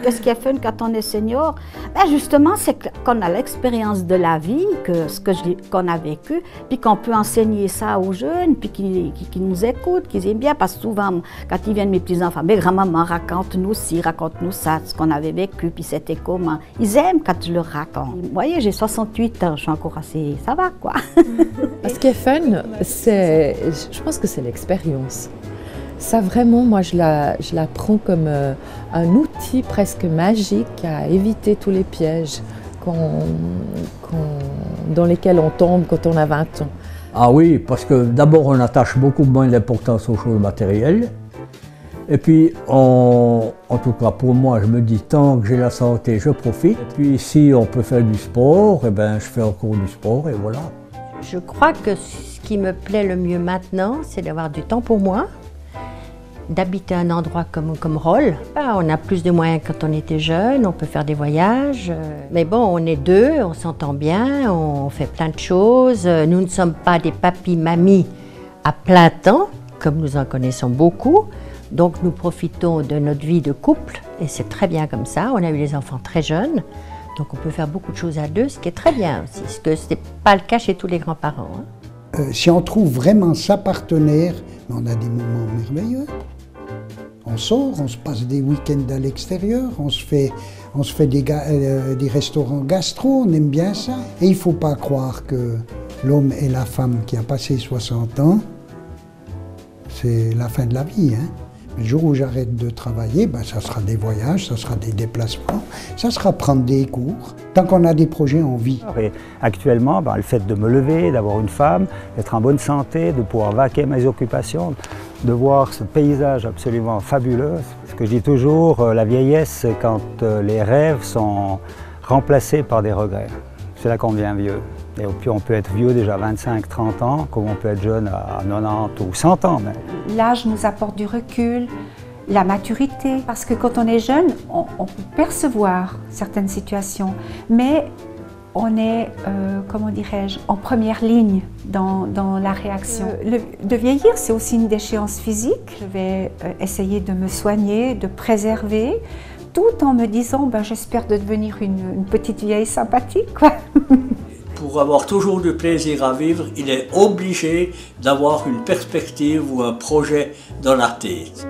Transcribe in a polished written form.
Qu'est-ce qui est fun quand on est senior? Ben justement, c'est qu'on a l'expérience de la vie, qu'on a vécu, puis qu'on peut enseigner ça aux jeunes, puis qui nous écoutent, qu'ils aiment bien. Parce que souvent, quand ils viennent, mes petits-enfants, mais grand-maman, raconte-nous ci, raconte-nous ça, ce qu'on avait vécu, puis c'était comment. Ils aiment quand je leur raconte. Vous voyez, j'ai 68 ans, je suis encore assez... ça va, quoi. Ce qui est fun, je pense que c'est l'expérience. Ça vraiment, moi je la prends comme un outil presque magique à éviter tous les pièges dans lesquels on tombe quand on a 20 ans. Ah oui, parce que d'abord on attache beaucoup moins d'importance aux choses matérielles. Et puis, en tout cas pour moi, je me dis tant que j'ai la santé, je profite. Et puis si on peut faire du sport, eh ben, je fais encore du sport et voilà. Je crois que ce qui me plaît le mieux maintenant, c'est d'avoir du temps pour moi, d'habiter un endroit comme Rolle. On a plus de moyens que quand on était jeune, on peut faire des voyages. Mais bon, on est deux, on s'entend bien, on fait plein de choses. Nous ne sommes pas des papis-mamies à plein temps, comme nous en connaissons beaucoup. Donc nous profitons de notre vie de couple et c'est très bien comme ça. On a eu les enfants très jeunes, donc on peut faire beaucoup de choses à deux, ce qui est très bien aussi, ce que ce n'est pas le cas chez tous les grands-parents. Si on trouve vraiment sa partenaire, on a des moments merveilleux. On sort, on se passe des week-ends à l'extérieur, on se fait des restaurants gastro, on aime bien ça. Et il ne faut pas croire que l'homme et la femme qui a passé 60 ans, c'est la fin de la vie. Hein. Le jour où j'arrête de travailler, ben, ça sera des voyages, ça sera des déplacements, ça sera prendre des cours. Tant qu'on a des projets, on vit. Et actuellement, ben, le fait de me lever, d'avoir une femme, d'être en bonne santé, de pouvoir vaquer mes occupations, de voir ce paysage absolument fabuleux. Ce que je dis toujours, la vieillesse, c'est quand les rêves sont remplacés par des regrets. C'est là qu'on devient vieux. Et puis on peut être vieux déjà 25, 30 ans, comme on peut être jeune à 90 ou 100 ans. L'âge nous apporte du recul, la maturité, parce que quand on est jeune, on peut percevoir certaines situations, mais on est, comment dirais-je, en première ligne dans la réaction. De vieillir, c'est aussi une déchéance physique. Je vais essayer de me soigner, de préserver, tout en me disant, ben, j'espère de devenir une petite vieille sympathique, quoi. Pour avoir toujours du plaisir à vivre, il est obligé d'avoir une perspective ou un projet dans la tête.